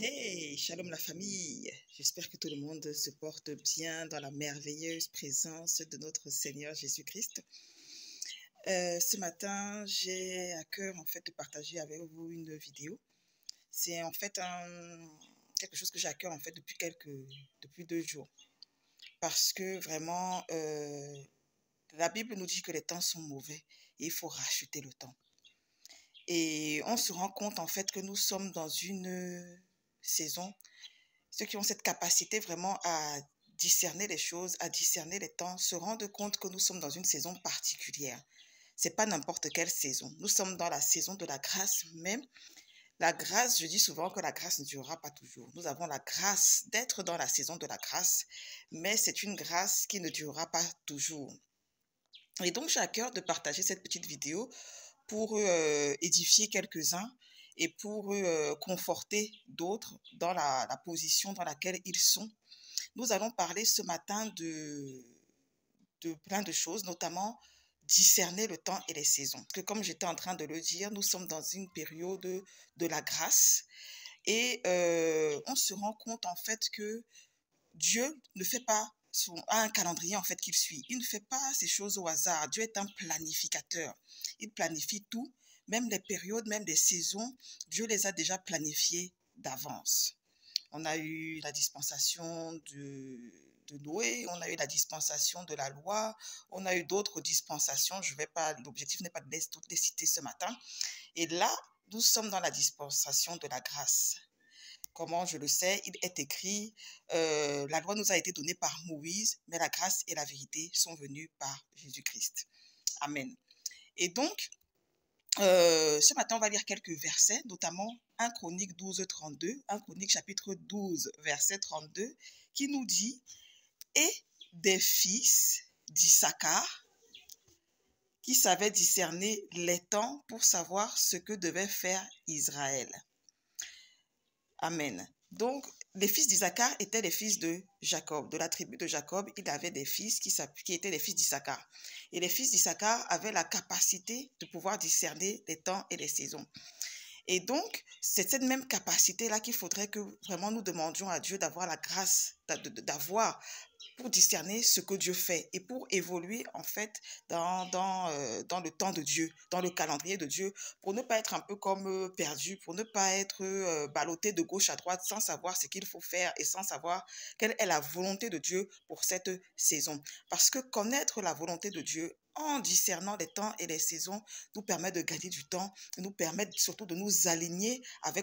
Hey, shalom la famille. J'espère que tout le monde se porte bien dans la merveilleuse présence de notre Seigneur Jésus-Christ. Ce matin, j'ai à cœur en fait de partager avec vous une vidéo. C'est en fait quelque chose que j'ai à cœur en fait depuis 2 jours. Parce que vraiment, la Bible nous dit que les temps sont mauvais et il faut racheter le temps. Et on se rend compte en fait que nous sommes dans une saison. Ceux qui ont cette capacité vraiment à discerner les choses, à discerner les temps, se rendent compte que nous sommes dans une saison particulière. C'est pas n'importe quelle saison. Nous sommes dans la saison de la grâce même. La grâce, je dis souvent que la grâce ne durera pas toujours. Nous avons la grâce d'être dans la saison de la grâce, mais c'est une grâce qui ne durera pas toujours. Et donc, j'ai à cœur de partager cette petite vidéo pour édifier quelques-uns et pour conforter d'autres dans la position dans laquelle ils sont. Nous allons parler ce matin de plein de choses, notamment discerner le temps et les saisons. Parce que comme j'étais en train de le dire, nous sommes dans une période de la grâce et on se rend compte en fait que Dieu ne fait pas a un calendrier en fait qu'il suit. Il ne fait pas ces choses au hasard. Dieu est un planificateur. Il planifie tout, même les périodes, même les saisons. Dieu les a déjà planifiées d'avance. On a eu la dispensation de Noé, on a eu la dispensation de la loi, on a eu d'autres dispensations. L'objectif n'est pas de toutes les citer ce matin. Et là, nous sommes dans la dispensation de la grâce. Comment je le sais, il est écrit, la loi nous a été donnée par Moïse, mais la grâce et la vérité sont venues par Jésus-Christ. Amen. Et donc, ce matin, on va lire quelques versets, notamment 1 Chronique 12, 32, 1 Chronique chapitre 12, verset 32, qui nous dit « Et des fils d'Issachar qui savaient discerner les temps pour savoir ce que devait faire Israël. » Amen. Donc, les fils d'Issachar étaient les fils de Jacob. De la tribu de Jacob, il avait des fils qui étaient les fils d'Issachar. Et les fils d'Issachar avaient la capacité de pouvoir discerner les temps et les saisons. Et donc, c'est cette même capacité-là qu'il faudrait que vraiment nous demandions à Dieu d'avoir la grâce, d'avoir pour discerner ce que Dieu fait et pour évoluer en fait dans le temps de Dieu, dans le calendrier de Dieu, pour ne pas être un peu comme perdu, pour ne pas être ballotté de gauche à droite sans savoir ce qu'il faut faire et sans savoir quelle est la volonté de Dieu pour cette saison. Parce que connaître la volonté de Dieu en discernant les temps et les saisons nous permet de gagner du temps, nous permet surtout de nous aligner avec